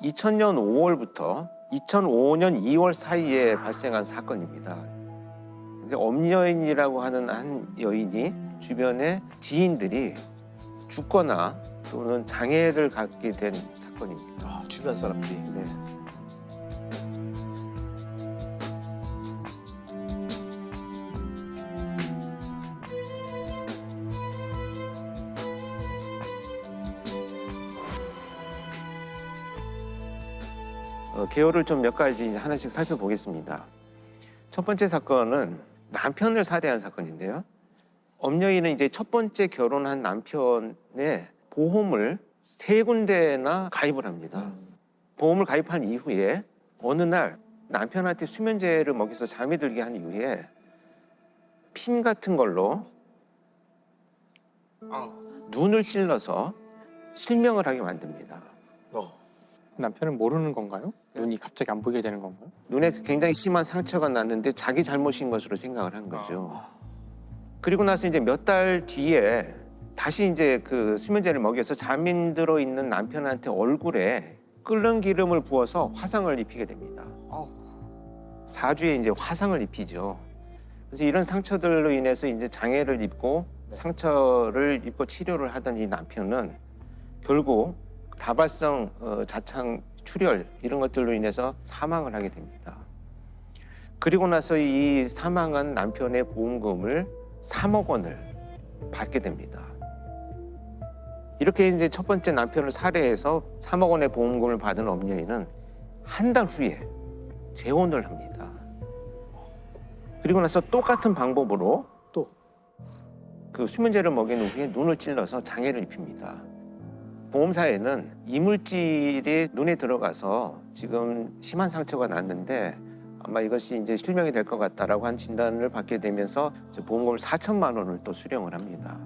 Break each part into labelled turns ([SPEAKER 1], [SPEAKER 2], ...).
[SPEAKER 1] 2000년 5월부터 2005년 2월 사이에 발생한 사건입니다. 근데 엄여인이라고 하는 한 여인이 주변에 지인들이 죽거나 또는 장애를 갖게 된 사건입니다.
[SPEAKER 2] 아, 주변 사람들이.
[SPEAKER 1] 네. 개요를 좀 몇 가지 하나씩 살펴보겠습니다. 첫 번째 사건은 남편을 살해한 사건인데요. 엄여인은 이제 첫 번째 결혼한 남편의 보험을 3군데나 가입을 합니다. 보험을 가입한 이후에 어느 날 남편한테 수면제를 먹여서 잠이 들게 한 이후에 핀 같은 걸로 눈을 찔러서 실명을 하게 만듭니다.
[SPEAKER 3] 남편은 모르는 건가요? 눈이 갑자기 안 보이게 되는 건가요?
[SPEAKER 1] 눈에 굉장히 심한 상처가 났는데 자기 잘못인 것으로 생각을 한 거죠. 그리고 나서 이제 몇 달 뒤에 다시 이제 그 수면제를 먹여서 잠이 들어 있는 남편한테 얼굴에 끓는 기름을 부어서 화상을 입히게 됩니다. 사주에 이제 화상을 입히죠. 그래서 이런 상처들로 인해서 이제 장애를 입고 상처를 입고 치료를 하던 이 남편은 결국 다발성 자창 출혈 이런 것들로 인해서 사망을 하게 됩니다. 그리고 나서 이 사망한 남편의 보험금을 3억 원을 받게 됩니다. 이렇게 이제 첫 번째 남편을 살해해서 3억 원의 보험금을 받은 엄여인은 한 달 후에 재혼을 합니다. 그리고 나서 똑같은 방법으로
[SPEAKER 2] 또
[SPEAKER 1] 그 수면제를 먹인 후에 눈을 찔러서 장애를 입힙니다. 보험사에는 이물질이 눈에 들어가서 지금 심한 상처가 났는데 아마 이것이 이제 실명이 될 것 같다라고 한 진단을 받게 되면서 보험금을 4천만 원을 또 수령을 합니다.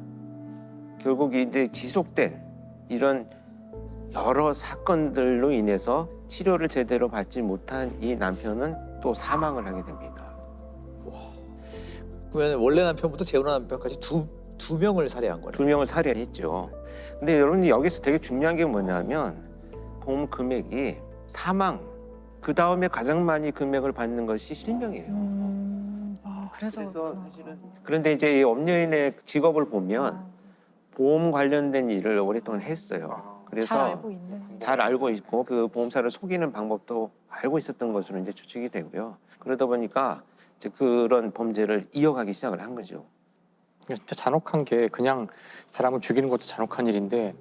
[SPEAKER 1] 결국 이제 지속된 이런 여러 사건들로 인해서 치료를 제대로 받지 못한 이 남편은 또 사망을 하게 됩니다.
[SPEAKER 2] 그러면 원래 남편부터 재혼한 남편까지 두 명을 살해한 거네.
[SPEAKER 1] 2명을 살해했죠. 근데 여러분 여기서 되게 중요한 게 뭐냐면 보험 금액이 사망 그 다음에 가장 많이 금액을 받는 것이 실명이에요.
[SPEAKER 4] 그래서
[SPEAKER 1] 사실은 그런데 이제 이 엄여인의 직업을 보면 보험 관련된 일을 오랫동안 했어요. 그래서
[SPEAKER 4] 잘 알고 있는.
[SPEAKER 1] 잘 알고 있고 그 보험사를 속이는 방법도 알고 있었던 것으로 이제 추측이 되고요. 그러다 보니까 이제 그런 범죄를 이어가기 시작을 한 거죠.
[SPEAKER 3] 진짜 잔혹한 게 그냥 사람을 죽이는 것도 잔혹한 일인데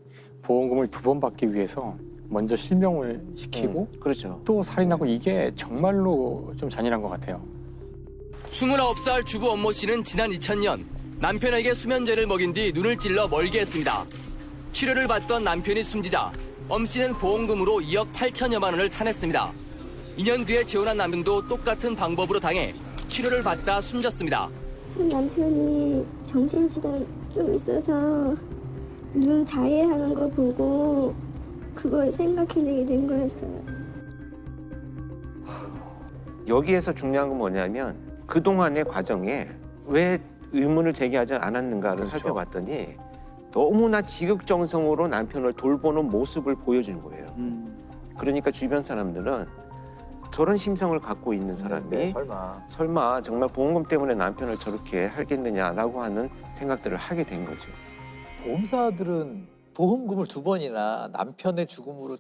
[SPEAKER 3] 보험금을 2번 받기 위해서 먼저 실명을 시키고
[SPEAKER 1] 그렇죠.
[SPEAKER 3] 또 살인하고 이게 정말로 좀 잔인한 것 같아요.
[SPEAKER 5] 29살 주부 엄모 씨는 지난 2000년 남편에게 수면제를 먹인 뒤 눈을 찔러 멀게 했습니다. 치료를 받던 남편이 숨지자 엄 씨는 보험금으로 2억 8천여만 원을 타냈습니다. 2년 뒤에 재혼한 남편도 똑같은 방법으로 당해 치료를 받다 숨졌습니다.
[SPEAKER 6] 남편이 정신질환 좀 있어서 눈 자해하는 거 보고 그걸 생각해내게 된 거였어요.
[SPEAKER 1] 여기에서 중요한 건 뭐냐면 그동안의 과정에 왜 의문을 제기하지 않았는가를
[SPEAKER 2] 그렇죠.
[SPEAKER 1] 살펴봤더니 너무나 지극정성으로 남편을 돌보는 모습을 보여준 거예요. 그러니까 주변 사람들은 저런 심성을 갖고 있는 사람이
[SPEAKER 2] 네,
[SPEAKER 1] 설마 정말 보험금 때문에 남편을 저렇게 하겠느냐라고 하는 생각들을 하게 된 거죠.
[SPEAKER 2] 보험사들은 보험금을 2번이나 남편의 죽음으로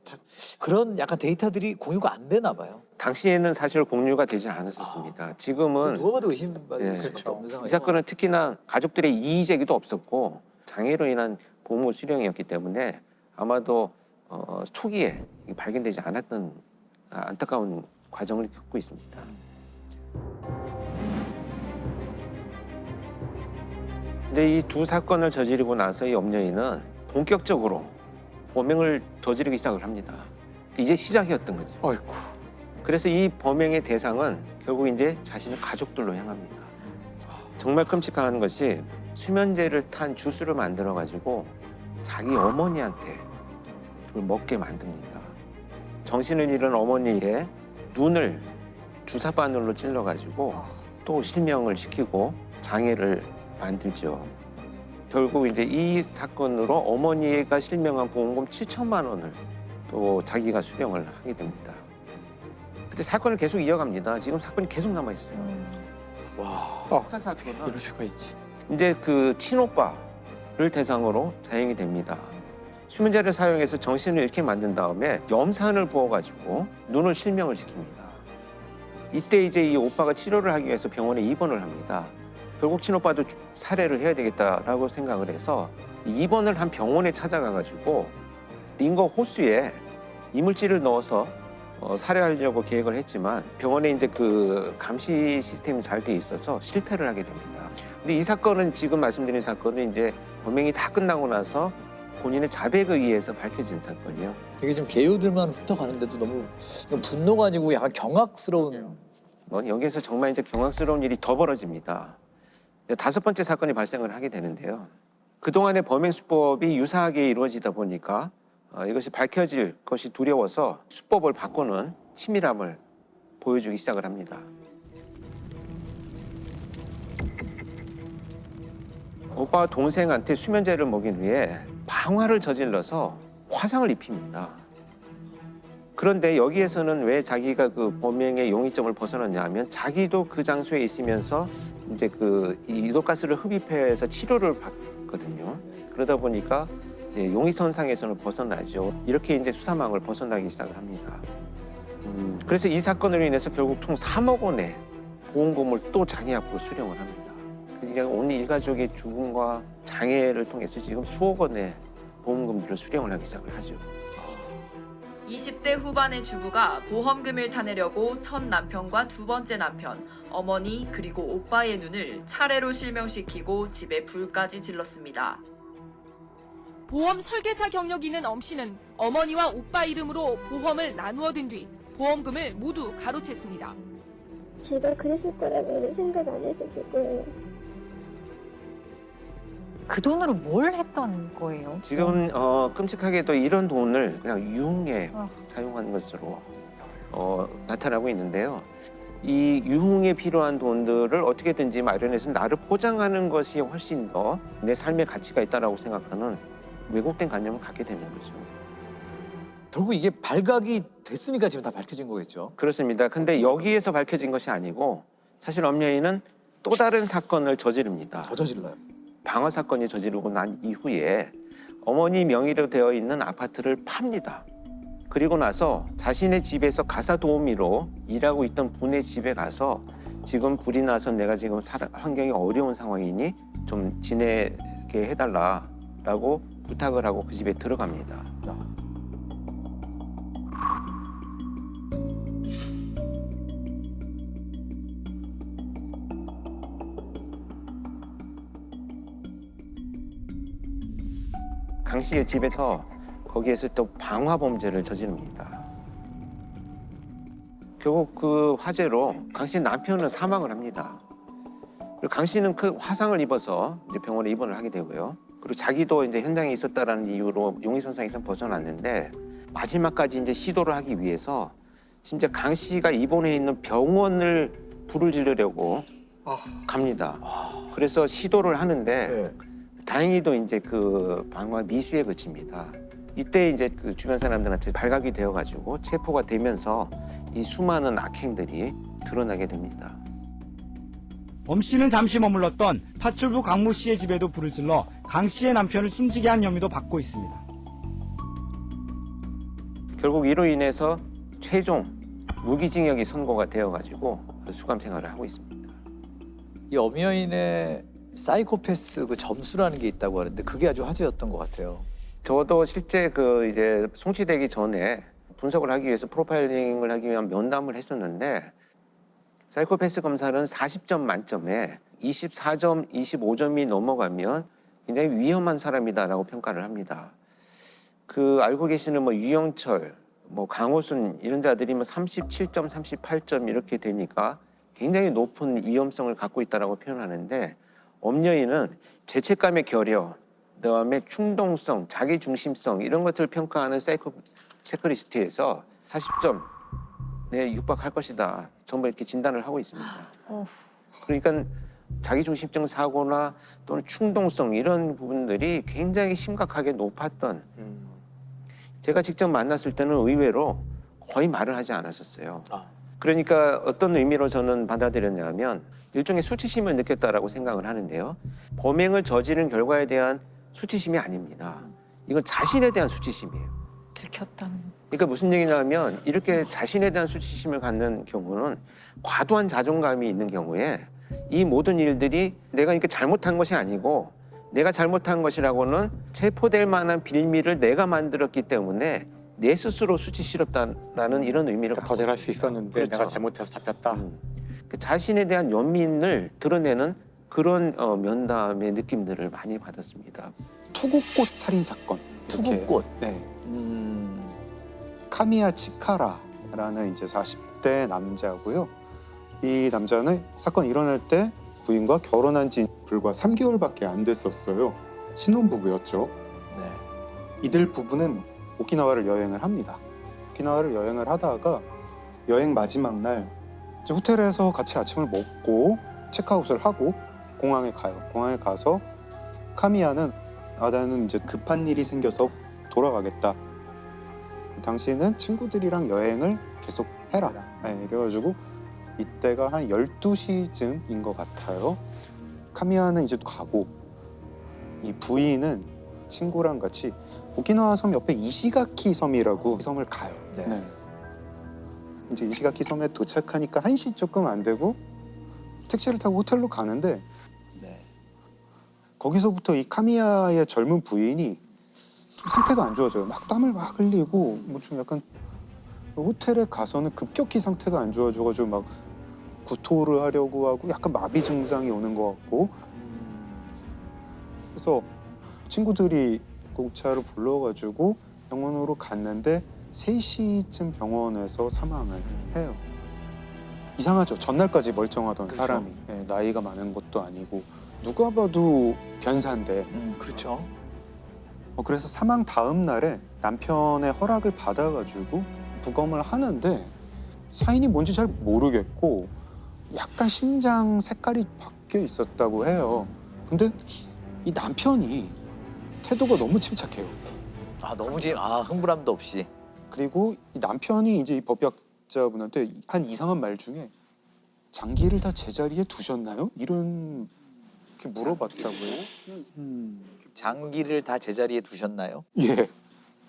[SPEAKER 2] 그런 약간 데이터들이 공유가 안 되나 봐요.
[SPEAKER 1] 당시에는 사실 공유가 되지 않았었습니다. 지금은
[SPEAKER 2] 누가 봐도 의심받을
[SPEAKER 1] 네,
[SPEAKER 2] 수밖에 없는 상황이에요.
[SPEAKER 1] 이 사건은 특히나 가족들의 이의 제기도 없었고 장애로 인한 보험금 수령이었기 때문에 아마도 초기에 발견되지 않았던 안타까운 과정을 겪고 있습니다. 이제 이 2 사건을 저지르고 나서 이 엄여인은 본격적으로 범행을 저지르기 시작을 합니다. 이제 시작이었던 거죠.
[SPEAKER 3] 어이쿠.
[SPEAKER 1] 그래서 이 범행의 대상은 결국 이제 자신의 가족들로 향합니다. 정말 끔찍한 것이 수면제를 탄 주스를 만들어 가지고 자기 어머니한테 그걸 먹게 만듭니다. 정신을 잃은 어머니의 눈을 주사바늘로 찔러 가지고 또 실명을 시키고 장애를 만들죠. 결국 이제 이 사건으로 어머니가 실명한 보험금 7천만 원을 또 자기가 수령을 하게 됩니다. 그때 사건을 계속 이어갑니다. 지금 사건이 계속 남아 있어요.
[SPEAKER 3] 어떻게 이럴 수가 있지?
[SPEAKER 1] 이제 그 친오빠를 대상으로 자행이 됩니다. 수면제를 사용해서 정신을 잃게 만든 다음에 염산을 부어가지고 눈을 실명을 시킵니다. 이때 이제 이 오빠가 치료를 하기 위해서 병원에 입원을 합니다. 결국 친오빠도 살해를 해야 되겠다라고 생각을 해서 입원을 한 병원에 찾아가가지고 링거 호수에 이물질을 넣어서 살해하려고 계획을 했지만 병원에 이제 그 감시 시스템이 잘 돼 있어서 실패를 하게 됩니다. 근데 이 사건은 지금 말씀드린 사건은 이제 범행이 다 끝나고 나서 본인의 자백에 의해서 밝혀진 사건이요.
[SPEAKER 2] 이게 좀 개요들만 훑어가는데도 너무 이건 분노가 아니고 약간 경악스러운.
[SPEAKER 1] 여기에서 정말 이제 경악스러운 일이 더 벌어집니다. 이제 5번째 사건이 발생을 하게 되는데요. 그동안의 범행 수법이 유사하게 이루어지다 보니까 이것이 밝혀질 것이 두려워서 수법을 바꾸는 치밀함을 보여주기 시작을 합니다. 오빠와 동생한테 수면제를 먹인 후에 방화를 저질러서 화상을 입힙니다. 그런데 여기에서는 왜 자기가 그 범행의 용의점을 벗어났냐 하면 자기도 그 장소에 있으면서 이제 그 이도가스를 흡입해서 치료를 받거든요. 그러다 보니까 이제 용의선상에서는 벗어나죠. 이렇게 이제 수사망을 벗어나기 시작을 합니다. 그래서 이 사건으로 인해서 결국 총 3억 원의 보험금을 또 자기 앞으로 수령을 합니다. 그래서 온 일가족의 죽음과 장애를 통해서 지금 수억 원의 보험금들을 수령을 하기 시작을 하죠.
[SPEAKER 4] 20대 후반의 주부가 보험금을 타내려고 첫 남편과 두 번째 남편, 어머니 그리고 오빠의 눈을 차례로 실명시키고 집에 불까지 질렀습니다.
[SPEAKER 7] 보험 설계사 경력이 있는 엄 씨는 어머니와 오빠 이름으로 보험을 나누어 든 뒤 보험금을 모두 가로챘습니다.
[SPEAKER 6] 제가 그랬을 거라고 생각 안 했었을 거예요.
[SPEAKER 8] 그 돈으로 뭘 했던 거예요?
[SPEAKER 1] 지금 끔찍하게도 이런 돈을 그냥 유흥에 사용한 것으로 나타나고 있는데요. 이 유흥에 필요한 돈들을 어떻게든지 마련해서 나를 포장하는 것이 훨씬 더 내 삶의 가치가 있다라고 생각하는 왜곡된 관념을 갖게 되는 거죠.
[SPEAKER 2] 결국 이게 발각이 됐으니까 지금 다 밝혀진 거겠죠.
[SPEAKER 1] 그렇습니다. 근데 여기에서 밝혀진 것이 아니고 사실 엄여인은 또 다른 사건을 저지릅니다.
[SPEAKER 2] 더 저질러요.
[SPEAKER 1] 방화 사건이 저지르고 난 이후에 어머니 명의로 되어 있는 아파트를 팝니다. 그리고 나서 자신의 집에서 가사 도우미로 일하고 있던 분의 집에 가서 지금 불이 나서 내가 지금 환경이 어려운 상황이니 좀 지내게 해달라라고 부탁을 하고 그 집에 들어갑니다. 강 씨의 집에서 거기에서 또 방화 범죄를 저지릅니다. 결국 그 화재로 강 씨 남편은 사망을 합니다. 그리고 강 씨는 그 화상을 입어서 이제 병원에 입원을 하게 되고요. 그리고 자기도 이제 현장에 있었다라는 이유로 용의선상에서 벗어났는데 마지막까지 이제 시도를 하기 위해서 심지어 강 씨가 입원해 있는 병원을 불을 지르려고 갑니다. 그래서 시도를 하는데
[SPEAKER 2] 네.
[SPEAKER 1] 다행히도 이제 그 방화 미수에 그칩니다. 이때 이제 그 주변 사람들한테 발각이 되어가지고 체포가 되면서 이 수많은 악행들이 드러나게 됩니다.
[SPEAKER 9] 엄 씨는 잠시 머물렀던 파출부 강모 씨의 집에도 불을 질러 강 씨의 남편을 숨지게 한 혐의도 받고 있습니다.
[SPEAKER 1] 결국 이로 인해서 최종 무기징역이 선고가 되어가지고 수감 생활을 하고 있습니다.
[SPEAKER 2] 이 엄여인의 사이코패스 그 점수라는 게 있다고 하는데 그게 아주 화제였던 것 같아요.
[SPEAKER 1] 저도 실제 그 이제 송치되기 전에 분석을 하기 위해서 프로파일링을 하기 위한 면담을 했었는데 사이코패스 검사는 40점 만점에 24점, 25점이 넘어가면 굉장히 위험한 사람이다라고 평가를 합니다. 그 알고 계시는 뭐 유영철, 뭐 강호순 이런 자들이 뭐 37점, 38점 이렇게 되니까 굉장히 높은 위험성을 갖고 있다라고 표현하는데 엄여인은 죄책감의 결여, 그다음에 충동성, 자기중심성 이런 것들을 평가하는 사이코 체크리스트에서 40점에 육박할 것이다. 전부 이렇게 진단을 하고 있습니다. 그러니까 자기중심적 사고나 또는 충동성 이런 부분들이 굉장히 심각하게 높았던 제가 직접 만났을 때는 의외로 거의 말을 하지 않았었어요.
[SPEAKER 2] 아.
[SPEAKER 1] 그러니까 어떤 의미로 저는 받아들였냐면 일종의 수치심을 느꼈다라고 생각을 하는데요. 범행을 저지른 결과에 대한 수치심이 아닙니다. 이건 자신에 대한 수치심이에요.
[SPEAKER 8] 들켰다는.
[SPEAKER 1] 그러니까 무슨 얘기냐면 이렇게 자신에 대한 수치심을 갖는 경우는 과도한 자존감이 있는 경우에 이 모든 일들이 내가 이렇게 잘못한 것이 아니고 내가 잘못한 것이라고는 체포될 만한 빌미를 내가 만들었기 때문에 내 스스로 수치스럽다라는 이런 의미를
[SPEAKER 3] 그러니까 더 잘할 수 있었는데
[SPEAKER 1] 그렇죠.
[SPEAKER 3] 내가 잘못해서 잡혔다.
[SPEAKER 1] 그 자신에 대한 연민을 드러내는 그런 면담의 느낌들을 많이 받았습니다.
[SPEAKER 10] 투구꽃 살인 사건. 이렇게.
[SPEAKER 2] 투구꽃.
[SPEAKER 10] 네. 카미야 치카라라는 이제 40대 남자고요. 이 남자는 사건 일어날 때 부인과 결혼한 지 불과 3개월밖에 안 됐었어요. 신혼부부였죠.
[SPEAKER 2] 네.
[SPEAKER 10] 이들 부부는 오키나와를 여행을 합니다. 오키나와를 여행을 하다가 여행 마지막 날 이제 호텔에서 같이 아침을 먹고 체크아웃을 하고 공항에 가요. 공항에 가서 카미야는 나는 이제 급한 일이 생겨서 돌아가겠다. 당시에는 친구들이랑 여행을 계속 해라. 네, 이래가지고 이때가 한 12시쯤인 것 같아요. 카미야는 이제 가고 이 부인은 친구랑 같이 오키나와 섬 옆에 이시가키 섬이라고 섬을 가요.
[SPEAKER 2] 네.
[SPEAKER 10] 네. 이제 이시가키 섬에 도착하니까 1시 조금 안 되고 택시를 타고 호텔로 가는데
[SPEAKER 2] 네.
[SPEAKER 10] 거기서부터 이 카미야의 젊은 부인이 좀 상태가 안 좋아져요. 막 땀을 막 흘리고 뭐 좀 약간 호텔에 가서는 급격히 상태가 안 좋아져가지고 막 구토를 하려고 하고 약간 마비 증상이 오는 것 같고 그래서 친구들이 구급차를 불러가지고 병원으로 갔는데 3시쯤 병원에서 사망을 해요. 이상하죠. 전날까지 멀쩡하던
[SPEAKER 2] 그렇죠.
[SPEAKER 10] 사람이 네, 나이가 많은 것도 아니고 누가 봐도 변사인데
[SPEAKER 2] 그렇죠.
[SPEAKER 10] 그래서 사망 다음 날에 남편의 허락을 받아가지고 부검을 하는데 사인이 뭔지 잘 모르겠고 약간 심장 색깔이 바뀌어 있었다고 해요. 근데 이 남편이 태도가 너무 침착해요.
[SPEAKER 2] 너무 흥분함도 없이.
[SPEAKER 10] 그리고 이 남편이 이제 이 법의학자분한테 한 이상한 말 중에 장기를 다 제자리에 두셨나요? 이런 게 물어봤다고요.
[SPEAKER 2] 장기를 다 제자리에 두셨나요?
[SPEAKER 10] 예.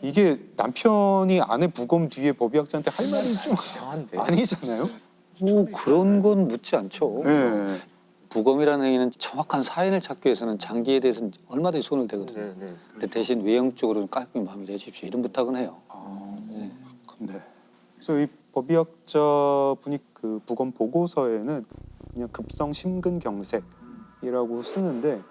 [SPEAKER 10] 이게 남편이 아내 부검 뒤에 법의학자한테 할 말이 좀
[SPEAKER 3] 이상한데.
[SPEAKER 10] 아니잖아요.
[SPEAKER 11] 뭐 그런 건 묻지 않죠.
[SPEAKER 10] 네.
[SPEAKER 11] 부검이라는 행위는 정확한 사인을 찾기 위해서는 장기에 대해서는 얼마든지 손을 대거든요. 근데 대신 외형적으로는 깔끔히 마무리해 주십시오. 이런 부탁은 해요. 네.
[SPEAKER 10] 네. 그래서 이 법의학자분이 그 부검 보고서에는 그냥 급성 심근경색이라고 쓰는데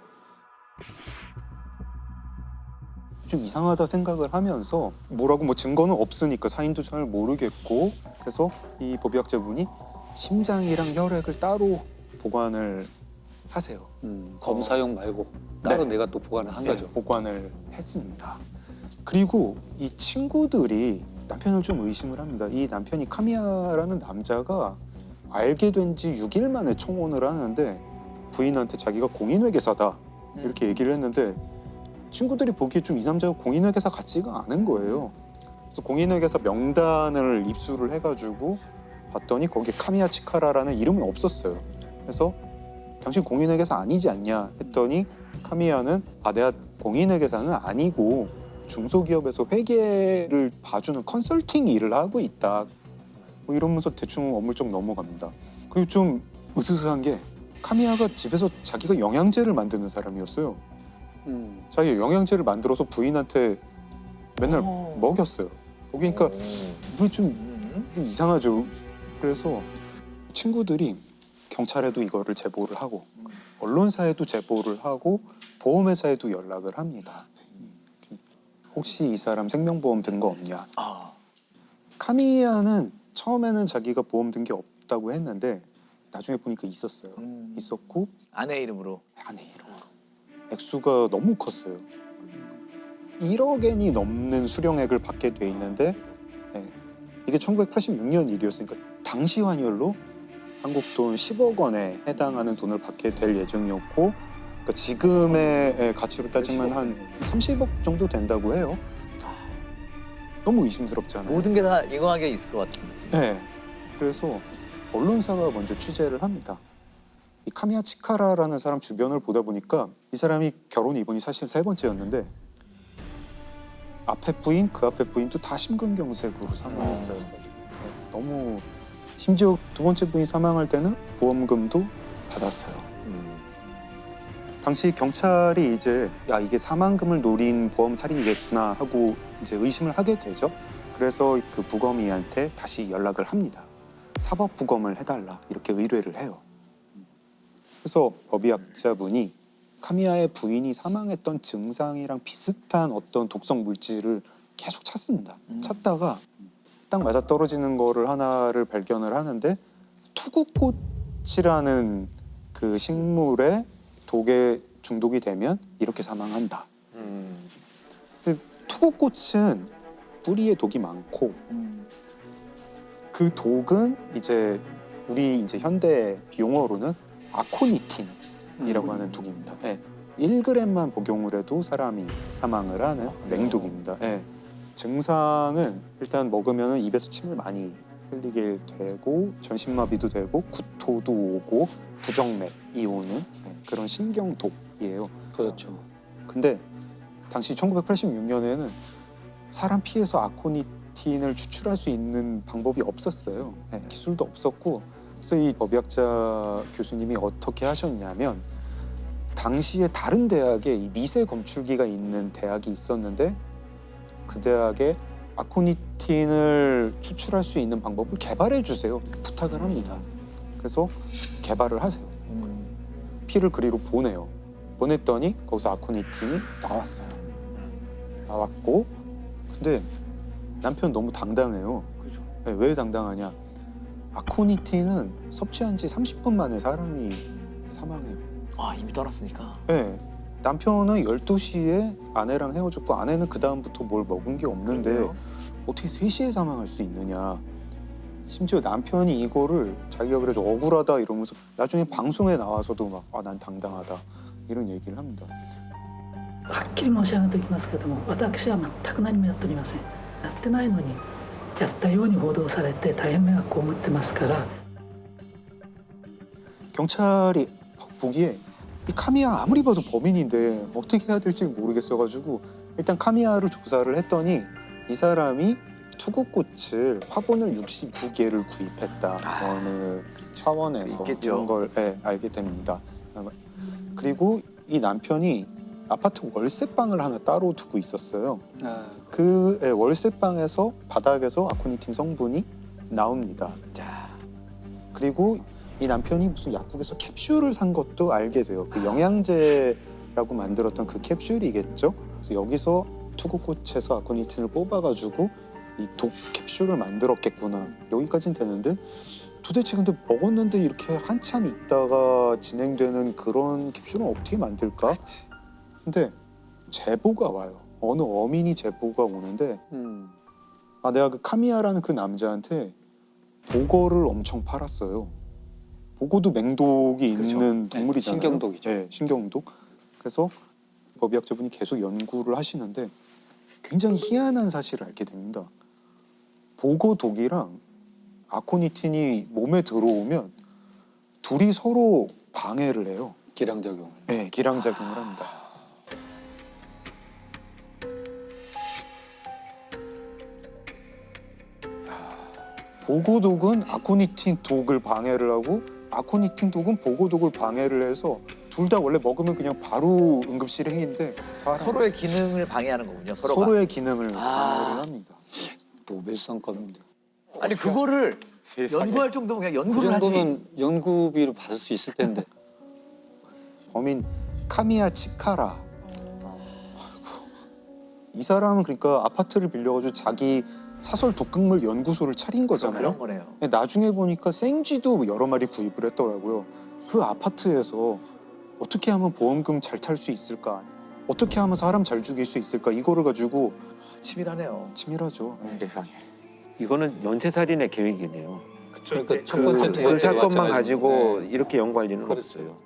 [SPEAKER 10] 좀 이상하다 생각을 하면서 뭐라고 뭐 증거는 없으니까 사인도 잘 모르겠고 그래서 이 법의학자분이 심장이랑 혈액을 따로 보관을 하세요.
[SPEAKER 11] 검사용 말고 따로
[SPEAKER 10] 네.
[SPEAKER 11] 내가 또 보관을 한
[SPEAKER 10] 네,
[SPEAKER 11] 거죠.
[SPEAKER 10] 보관을 했습니다. 그리고 이 친구들이 남편을 좀 의심을 합니다. 이 남편이 카미야라는 남자가 알게 된 지 6일 만에 청혼을 하는데 부인한테 자기가 공인회계사다 이렇게 얘기를 했는데 친구들이 보기에 좀 이 남자가 공인회계사 같지가 않은 거예요. 그래서 공인회계사 명단을 입수를 해가지고 봤더니 거기에 카미야 치카라라는 이름은 없었어요. 그래서 당신 공인회계사 아니지 않냐 했더니 카미야는 내가 공인회계사는 아니고 중소기업에서 회계를 봐주는 컨설팅 일을 하고 있다. 뭐 이러면서 대충 업무적 넘어갑니다. 그리고 좀 으스스한 게 카미야가 집에서 자기가 영양제를 만드는 사람이었어요. 자기가 영양제를 만들어서 부인한테 맨날 먹였어요. 그러니까 이거 좀 이상하죠. 그래서 친구들이 경찰에도 이거를 제보를 하고 언론사에도 제보를 하고 보험회사에도 연락을 합니다. 혹시 이 사람 생명보험 든 거 없냐. 카미야는 처음에는 자기가 보험 든 게 없다고 했는데 나중에 보니까 있었어요. 있었고
[SPEAKER 2] 아내 이름으로.
[SPEAKER 10] 아내 이름으로. 액수가 너무 컸어요. 1억엔이 넘는 수령액을 받게 돼 있는데 이게 1986년 일이었으니까 당시 환율로 한국 돈 10억 원에 해당하는 돈을 받게 될 예정이었고 그러니까 지금의 가치로 따지면 한 30억 정도 된다고 해요. 너무 의심스럽잖아요.
[SPEAKER 2] 모든 게 다 인과관계 있을 것 같은데.
[SPEAKER 10] 네. 그래서 언론사가 먼저 취재를 합니다. 이 카미야 치카라라는 사람 주변을 보다 보니까 이 사람이 결혼 이번이 사실 3번째였는데 앞에 부인, 그 앞에 부인도 다 심근경색으로 사망했어요. 너무 심지어 2번째 부인 사망할 때는 보험금도 받았어요. 당시 경찰이 이제 야 이게 사망금을 노린 보험 살인이겠구나 하고 이제 의심을 하게 되죠. 그래서 그 부검이한테 다시 연락을 합니다. 사법 부검을 해달라 이렇게 의뢰를 해요. 그래서 법의학자분이 카미야의 부인이 사망했던 증상이랑 비슷한 어떤 독성 물질을 계속 찾습니다. 찾다가 딱 맞아 떨어지는 거를 하나를 발견을 하는데 투구꽃이라는 그 식물에 독에 중독이 되면 이렇게 사망한다. 투구꽃은 뿌리에 독이 많고 그 독은 이제 우리 이제 현대 용어로는 아코니틴이라고 하는 독입니다. 네. 1g만 복용을 해도 사람이 사망을 하는 맹독입니다. 네. 증상은 일단 먹으면 입에서 침을 많이 흘리게 되고 전신마비도 되고 구토도 오고 부정맥이 오는 그런 신경독이에요.
[SPEAKER 11] 그렇죠.
[SPEAKER 10] 근데 당시 1986년에는 사람 피에서 아코니틴을 추출할 수 있는 방법이 없었어요. 네, 기술도 없었고 그래서 이 법의학자 교수님이 어떻게 하셨냐면 당시에 다른 대학에 이 미세 검출기가 있는 대학이 있었는데 그 대학에 아코니틴을 추출할 수 있는 방법을 개발해 주세요. 부탁을 합니다. 그래서 개발을 하세요. 피를 그리로 보내요. 보냈더니 거기서 아코니틴이 나왔어요. 나왔고 근데 남편 너무 당당해요. 그죠? 네, 왜 당당하냐? 아코니틴은 섭취한 지 30분 만에 사람이 사망해요.
[SPEAKER 2] 아 이미 떠났으니까.
[SPEAKER 10] 네. 남편은 12시에 아내랑 헤어졌고 아내는 그 다음부터 뭘 먹은 게 없는데
[SPEAKER 2] 그래요?
[SPEAKER 10] 어떻게 3시에 사망할 수 있느냐. 심지어 남편이 이거를 자기가 그래서 억울하다 이러면서 나중에 방송에 나와서도 막 아 난 당당하다 이런 얘기를 합니다.
[SPEAKER 12] はっきり申し上げておきますけども、私は全く何もやっておりません。やってないのにやったように報道されて大変迷惑を被ってますから。
[SPEAKER 10] 경찰이 보기에 이 카미야 아무리 봐도 범인인데 어떻게 해야 될지 모르겠어가지고 일단 카미야를 조사를 했더니 이 사람이 투구꽃을 화분을 69개를 구입했다. 어느 차원에서
[SPEAKER 2] 있겠죠.
[SPEAKER 10] 이런 걸 알게 됩니다. 그리고 이 남편이 아파트 월세방을 하나 따로 두고 있었어요. 그 월세방에서 바닥에서 아코니틴 성분이 나옵니다. 그리고 이 남편이 무슨 약국에서 캡슐을 산 것도 알게 돼요. 그 영양제라고 만들었던 그 캡슐이겠죠. 그래서 여기서 투구꽃에서 아코니틴을 뽑아가지고 이 독 캡슐을 만들었겠구나. 여기까지는 되는데 도대체 근데 먹었는데 이렇게 한참 있다가 진행되는 그런 캡슐은 어떻게 만들까? 근데 제보가 와요. 어느 어민이 제보가 오는데 아 내가 그 카미야라는 그 남자한테 보거를 엄청 팔았어요. 보고도 맹독이
[SPEAKER 11] 그렇죠.
[SPEAKER 10] 있는 동물이잖아요.
[SPEAKER 11] 신경독이죠.
[SPEAKER 10] 네, 신경독. 그래서 법의학자분이 계속 연구를 하시는데 굉장히 희한한 사실을 알게 됩니다. 보고독이랑 아코니틴이 몸에 들어오면 둘이 서로 방해를 해요.
[SPEAKER 11] 기량작용.
[SPEAKER 10] 네, 기량작용을 합니다. 보고독은 아코니틴 독을 방해를 하고 아코니틴 독은 보고독을 방해를 해서 둘 다 원래 먹으면 그냥 바로 응급실 행인데
[SPEAKER 2] 서로의 기능을 방해하는 거군요. 서로가.
[SPEAKER 10] 서로의 기능을 방해를 합니다.
[SPEAKER 11] 노벨상급입니다.
[SPEAKER 2] 아니 그거를 연구할 정도면 그냥 연구를 하지.
[SPEAKER 11] 정도는 연구비로 받을 수 있을 텐데.
[SPEAKER 10] 범인 카미야 치카라. 이 사람은 그러니까 아파트를 빌려가지고 자기 사설 독극물 연구소를 차린 거잖아요.
[SPEAKER 2] 그런 거네요.
[SPEAKER 10] 나중에 보니까 생쥐도 여러 마리 구입을 했더라고요. 그 아파트에서 어떻게 하면 보험금 잘 탈 수 있을까? 어떻게 하면 사람 잘 죽일 수 있을까? 이거를 가지고
[SPEAKER 2] 치밀하네요.
[SPEAKER 10] 치밀하죠.
[SPEAKER 1] 세상에. 이거는 연쇄살인의 계획이네요.
[SPEAKER 11] 그러니까 첫 번째, 두
[SPEAKER 1] 그
[SPEAKER 11] 번째
[SPEAKER 1] 사건만
[SPEAKER 11] 마찬가지고.
[SPEAKER 1] 가지고
[SPEAKER 11] 네.
[SPEAKER 1] 이렇게 연구할 리는
[SPEAKER 11] 그렇죠.
[SPEAKER 1] 없어요.